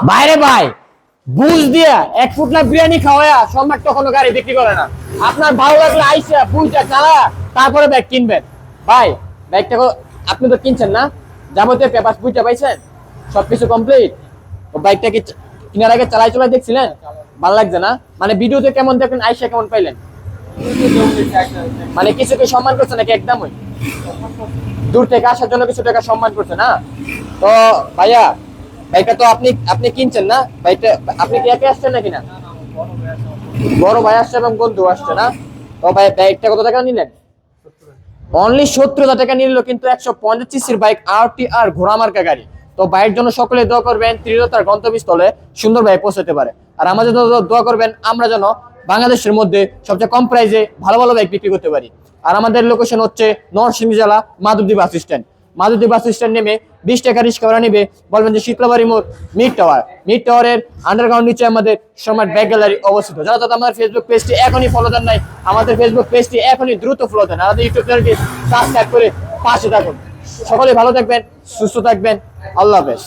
বাইরে ভাই বুঝ দিয়া 1 ফুট না বিরিয়ানি খাওয়া সম্রাট কখনো গাড়ি বিক্রি করে না। আপনার ভালো লাগলে আইসা বুঝা চালা তারপরে ব্যাগ কিনবেন। ভাই ব্যাগটা আপনি তো কিনছেন না, যাবতীয় পেপার বুঝা পাইছেন, সবকিছু কমপ্লিট। ও বাইকটা কি কেনার আগে চালাই চালাই দেখছিলেন? ভালো লাগছে না? মানে ভিডিওতে কেমন দেখেন, আইসা কেমন পাইলেন? মানে কিছুকে সম্মান করছে নাকি একদমই? দূর থেকে আসার জন্য কিছু টাকা সম্মান করছে না? তো ভাইয়া বাইকটা তো আপনি আপনি কিনছেন না, বাইকটা আপনি কি একা আসছেন নাকি না? বড় ভাই আসছে এবং বন্ধু আসছে না? তো ভাই বাইকটা কত টাকা নিলেন? অনলি 70,000 টাকা নিল, কিন্তু 150 সিসির বাইক আর ঘোড়া মার্কা গাড়ি। তো বাইকের জন্য সকলে দোয়া করবেন তীব্রতার গন্তব্যস্থলে সুন্দরভাবে পৌঁছাতে পারে। আর আমাদের জন্য দোয়া করবেন আমরা যেন বাংলাদেশের মধ্যে সবচেয়ে কম প্রাইসে ভালো ভালো বাইক বিক্রি করতে পারি। আর আমাদের লোকেশন হচ্ছে নরসিংদী জেলা Madhabdi bus stand. Madhabdi bus stand নেমে 20 টাকা রিক্সা ভাড়া নেবে, বলবেন যে শীতলাবাড়ি মোড় মিড টাওয়ারের আন্ডারগ্রাউন্ড নিচে আমাদের সম্রাট ব্যাগ গ্যালারি অবস্থিত। যারা যারা আমাদের ফেসবুক পেজটি এখনই ফলো দেন নাই, আমাদের ফেসবুক পেজটি এখনই দ্রুত ফলো দেন। আমাদের ইউটিউব চ্যানেলটি সাবস্ক্রাইব করে পাশে থাকুন। সকলে ভালো থাকবেন, সুস্থ থাকবেন। আল্লাহ হাফেজ।